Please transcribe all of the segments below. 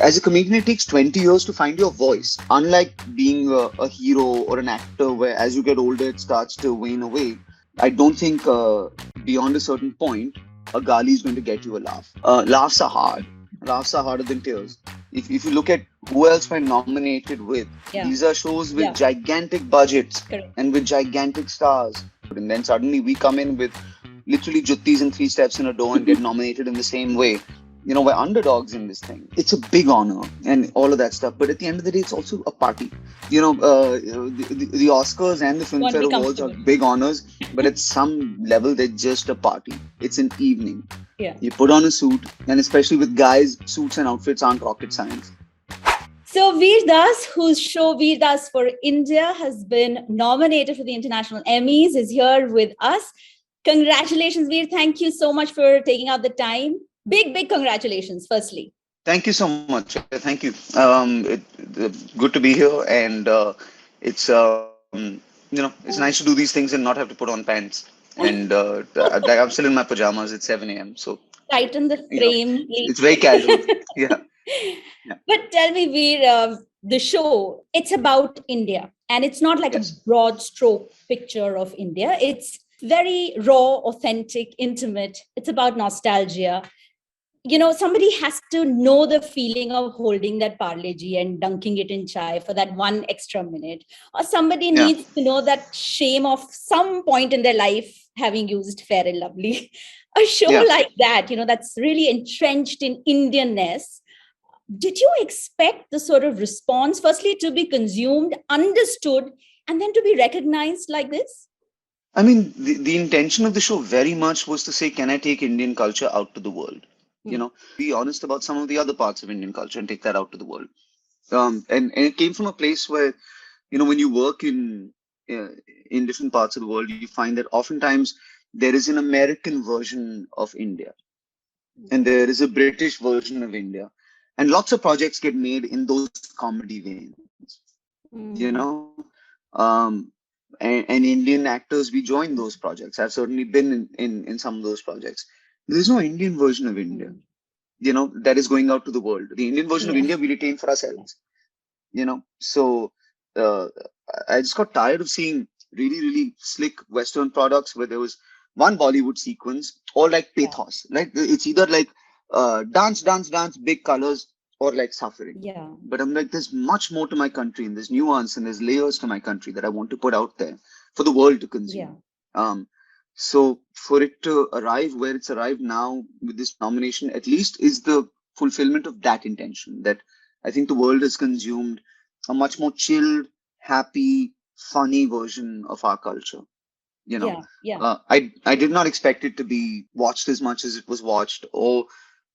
as a comedian, it takes 20 years to find your voice. Unlike being a hero or an actor, where as you get older, it starts to wane away. I don't think beyond a certain point, a gali is going to get you a laugh. Laughs are hard. Laughs are harder than tears. If you look at who else were nominated with, Yeah. these are shows with Yeah. gigantic budgets Correct. and with gigantic stars. And then suddenly we come in with literally juttis and three steps in a door and get nominated in the same way. We're underdogs in this thing. It's a big honor and all of that stuff. But at the end of the day, it's also a party. The Oscars and the You want to Filmfare be Awards are comfortable. big honors, but at some level, they're just a party. It's an evening. Yeah. You put on a suit, and especially with guys, suits and outfits aren't rocket science. So Veer Das, whose show Veer Das for India has been nominated for the International Emmys, is here with us. Congratulations, Veer. Thank you so much for taking out the time. Big congratulations, firstly. Thank you so much. Thank you. Good to be here, and it's nice to do these things and not have to put on pants. And I'm still in my pajamas. It's 7 a.m. So Tighten the frame. it's very casual. Yeah. But tell me, Veer, the show, it's about India. And it's not like Yes. a broad stroke picture of India. It's very raw, authentic, intimate. It's about nostalgia. Somebody has to know the feeling of holding that Parle G and dunking it in chai for that one extra minute. Or somebody Yeah. needs to know that shame of some point in their life having used Fair and Lovely. A show Yeah. like that, that's really entrenched in Indianness. Did you expect the sort of response, firstly, to be consumed, understood, and then to be recognized like this? I mean, the intention of the show very much was to say, can I take Indian culture out to the world? Be honest about some of the other parts of Indian culture and take that out to the world. And it came from a place where, when you work in different parts of the world, you find that oftentimes there is an American version of India and there is a British version of India. And lots of projects get made in those comedy veins, and Indian actors, we join those projects. I've certainly been in some of those projects. There's no Indian version of India, that is going out to the world. The Indian version of India we retain for ourselves, So I just got tired of seeing really slick Western products where there was one Bollywood sequence or like pathos. Like it's either like dance, big colors, or like suffering. Yeah. But I'm like, there's much more to my country, and there's nuance and there's layers to my country that I want to put out there for the world to consume. So for it to arrive where it's arrived now with this nomination, at least is the fulfillment of that intention, that I think the world has consumed a much more chilled, happy, funny version of our culture. I did not expect it to be watched as much as it was watched, or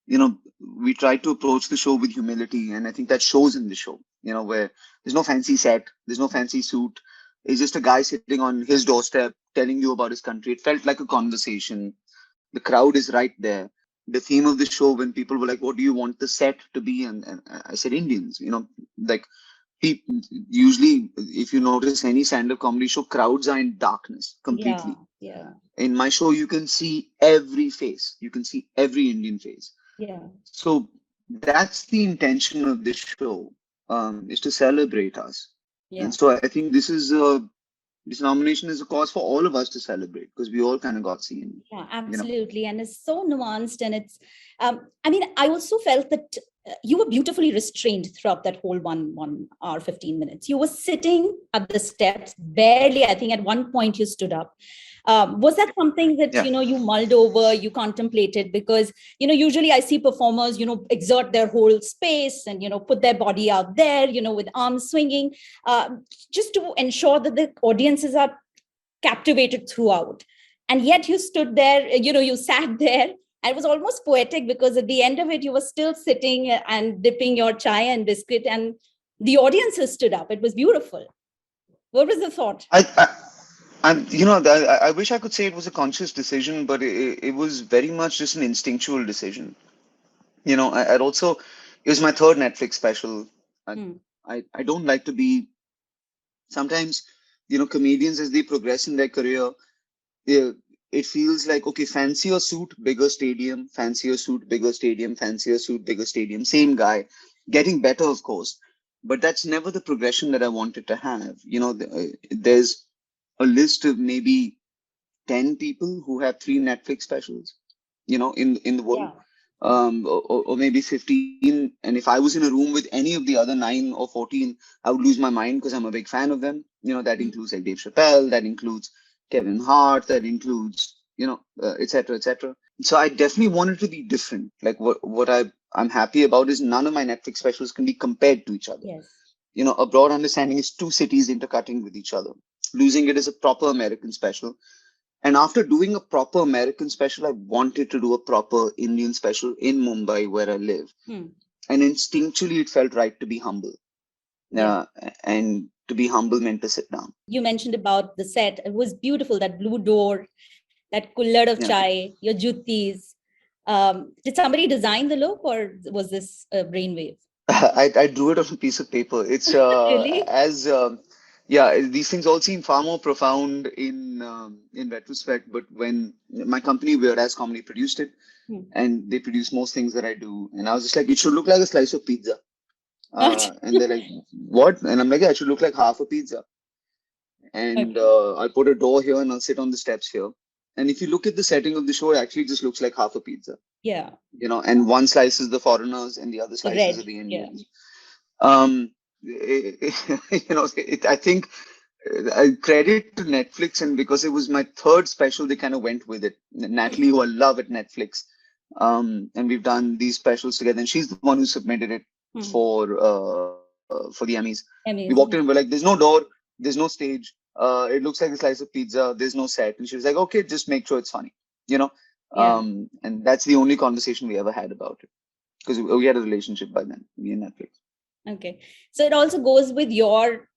we tried to approach the show with humility, and I think that shows in the show. Where there's no fancy set, there's no fancy suit. It's just a guy sitting on his doorstep telling you about his country. It felt like a conversation. The crowd is right there. The theme of the show, when people were like, "What do you want the set to be?" and I said, "Indians." Like people usually, if you notice any stand-up comedy show, crowds are in darkness completely. Yeah. In my show, you can see every face. You can see every Indian face. Yeah. So that's the intention of this show, is to celebrate us. Yeah. And so I think this nomination is a cause for all of us to celebrate, because we all kind of got seen. Yeah, absolutely. And it's so nuanced. And it's, I also felt that you were beautifully restrained throughout that whole 1 hour, 15 minutes. You were sitting at the steps, barely, I think at one point you stood up. Was that something that, you mulled over, you contemplated? Because, usually I see performers, exert their whole space and, put their body out there, with arms swinging, just to ensure that the audiences are captivated throughout. And yet you stood there, you sat there. And it was almost poetic, because at the end of it, you were still sitting and dipping your chai and biscuit, and the audiences stood up. It was beautiful. What was the thought? I wish I could say it was a conscious decision, but it was very much just an instinctual decision. I'd also, it was my third Netflix special. I don't like to be, sometimes, comedians, as they progress in their career, it feels like, okay, fancier suit, bigger stadium, fancier suit, bigger stadium, fancier suit, bigger stadium, same guy. getting better, of course, but that's never the progression that I wanted to have. There's a list of maybe 10 people who have 3 Netflix specials, in the world, Yeah. or maybe 15. And if I was in a room with any of the other 9 or 14, I would lose my mind because I'm a big fan of them. That Mhm. includes like Dave Chappelle, that includes Kevin Hart, that includes, et cetera, et cetera. So I definitely wanted to be different. Like I'm happy about is none of my Netflix specials can be compared to each other. Yes. A broad understanding is two cities intercutting with each other. Losing it is a proper American special. And after doing a proper American special, I wanted to do a proper Indian special in Mumbai where I live. Hmm. And instinctually, it felt right to be humble. Yeah. And to be humble meant to sit down. You mentioned about the set. It was beautiful, that blue door, that kullad of Yeah. chai, your juttis. Did somebody design the look, or was this a brainwave? I drew it on a piece of paper. It's Really? as yeah, these things all seem far more profound in retrospect. But when my company Whereas Comedy produced it, Hmm. and they produce most things that I do, and I was just like, it should look like a slice of pizza. And they're like, what? And I'm like, yeah, it should look like half a pizza. And Okay. I'll put a door here and I'll sit on the steps here. And if you look at the setting of the show, it actually just looks like half a pizza. Yeah. And one slice is the foreigners and the other The slices red. are the Yeah. Indians. I think I credit to Netflix, and because it was my third special, they kind of went with it. Natalie, who I love at Netflix, and we've done these specials together, and she's the one who submitted it Hmm. for the Emmys. We walked in, Amazing. we're like, "There's no door, there's no stage. It looks like a slice of pizza. There's no set." And she was like, "Okay, just make sure it's funny," you know. Yeah. And that's the only conversation we ever had about it because we had a relationship by then, me and Netflix. Okay. So it also goes with your,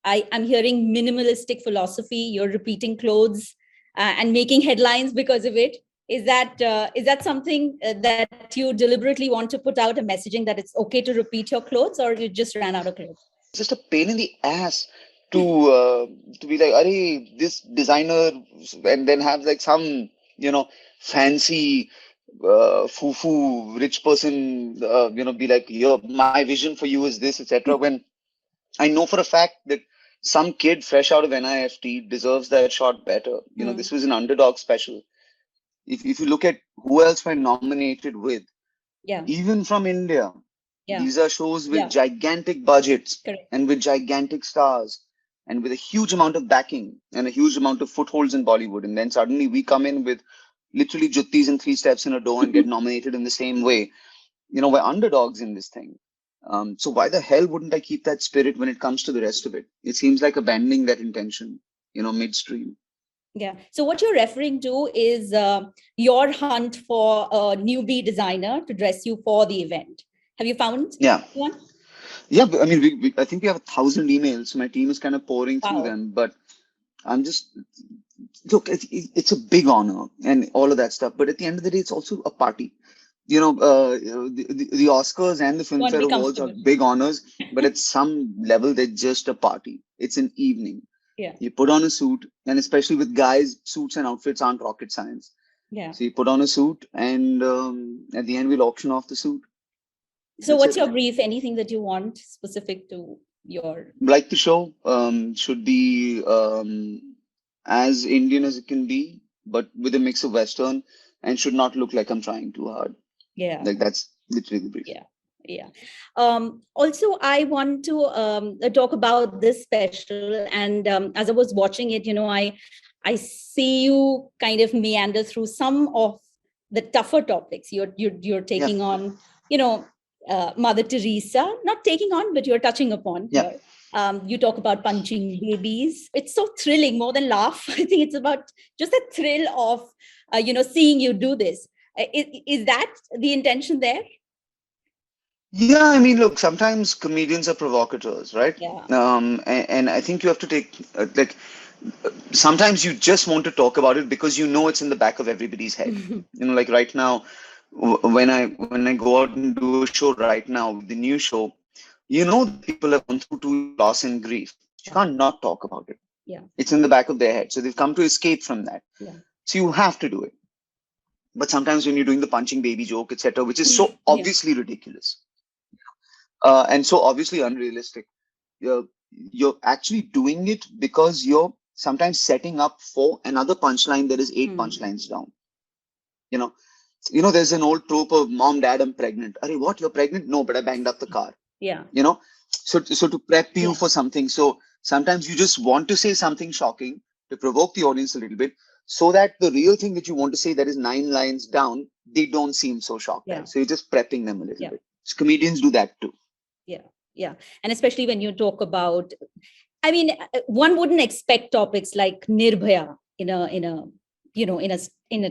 I'm hearing minimalistic philosophy. You're repeating clothes and making headlines because of it. Is that something that you deliberately want to put out a messaging that it's okay to repeat your clothes, or you just ran out of clothes? It's just a pain in the ass to be like, "Arey, this designer," and then have like some fancy foo rich person be like, "Yo, my vision for you is this," etc. When I know for a fact that some kid fresh out of NIFT deserves that shot better. This was an underdog special. If you look at who else we're nominated with, Yeah. even from India, Yeah. these are shows with Yeah. gigantic budgets Correct. and with gigantic stars and with a huge amount of backing and a huge amount of footholds in Bollywood. And then suddenly we come in with literally juttis and 3 steps in a door and get nominated in the same way. We're underdogs in this thing. So why the hell wouldn't I keep that spirit when it comes to the rest of it? It seems like abandoning that intention, midstream. Yeah. So what you're referring to is your hunt for a newbie designer to dress you for the event. Have you found Yeah. one? Yeah. I mean, I think we have 1,000 emails. So my team is kind of pouring through Wow. them, but I'm just look. It's a big honor and all of that stuff. But at the end of the day, it's also a party. The Oscars and the You want to Filmfare be Awards are comfortable. big honors, but at some level, they're just a party. It's an evening. Yeah. You put on a suit, and especially with guys, suits and outfits aren't rocket science. Yeah. So you put on a suit, and at the end, we'll auction off the suit. So That's what's it. your brief? Anything that you want specific to your... Like the show, should be as Indian as it can be, but with a mix of Western, and should not look like I'm trying too hard. Yeah. Like that's literally the brief. Yeah. Yeah. Also, I want to talk about this special. And as I was watching it, I see you kind of meander through some of the tougher topics. You're Yeah. taking on, Mother Teresa, not taking on, but you're touching upon Yeah. here. You talk about punching babies. It's so thrilling, more than laugh. I think it's about just the thrill of, seeing you do this. Is that the intention there? Yeah, I mean, look, sometimes comedians are provocateurs, right? Yeah. And I think you have to take sometimes you just want to talk about it because it's in the back of everybody's head. Like right now, when I go out and do a show right now, the new show, that people have gone through loss and grief. You can't not talk about it. Yeah. It's in the back of their head, so they've come to escape from that. Yeah. So you have to do it. But sometimes when you're doing the punching baby joke, etc., which is so Yeah. obviously ridiculous, and so obviously unrealistic. You're actually doing it because you're sometimes setting up for another punchline that is 8 punchlines down. You know, there's an old trope of mom, dad, I'm pregnant. Arey, what? You're pregnant? No, but I banged up the car. Yeah. So to prep you Yeah. for something. So sometimes you just want to say something shocking to provoke the audience a little bit, so that the real thing that you want to say that is 9 lines down, they don't seem so shocked Yeah. at. So you're just prepping them a little Yeah. bit. So comedians do that too. Yeah. And especially when you talk about, I mean, one wouldn't expect topics like Nirbhaya in a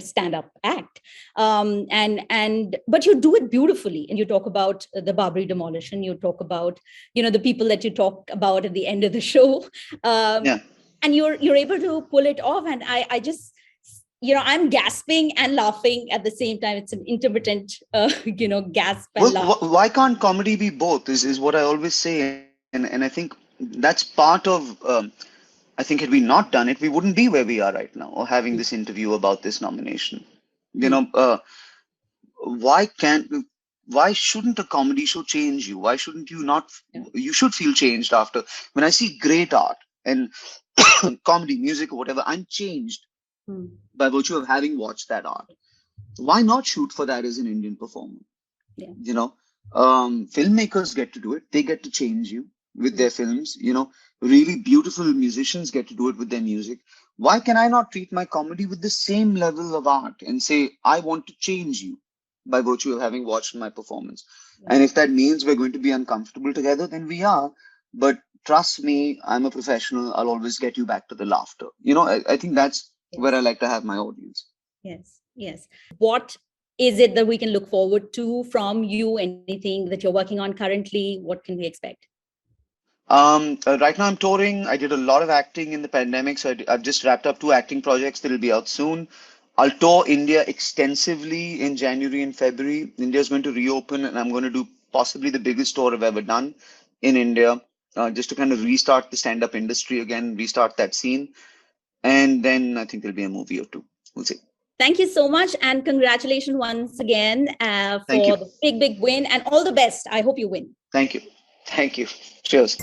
stand-up act, but you do it beautifully, and you talk about the Babri demolition, you talk about the people that you talk about at the end of the show, Yeah. and you're able to pull it off, and I just I'm gasping and laughing at the same time. It's an intermittent gasp and Well, laugh. why can't comedy be both? Is what I always say, and I think that's part of. I think had we not done it, we wouldn't be where we are right now, or having this interview about this nomination. You know, why can't? Why shouldn't a comedy show change you? Why shouldn't you not? You should feel changed after. When I see great art and comedy, music, or whatever, I'm changed by virtue of having watched that art. Why not shoot for that as an Indian performer? Yeah. Filmmakers get to do it. They get to change you with their films. Really beautiful musicians get to do it with their music. Why can I not treat my comedy with the same level of art and say, I want to change you by virtue of having watched my performance? And if that means we're going to be uncomfortable together, then we are. But trust me, I'm a professional. I'll always get you back to the laughter. I think that's where I like to have my audience. Yes. What is it that we can look forward to from you? Anything that you're working on currently? What can we expect? Right now I'm touring. I did a lot of acting in the pandemic, so I've just wrapped up 2 acting projects that'll be out soon. I'll tour India extensively in January and February. India is going to reopen, and I'm going to do possibly the biggest tour I've ever done in India, just to kind of restart the stand-up industry again, restart that scene. And then I think there'll be a movie or 2. We'll see. Thank you so much, and congratulations once again Thank for you. the big win, and all the best. I hope you win. Thank you. Thank you. Cheers.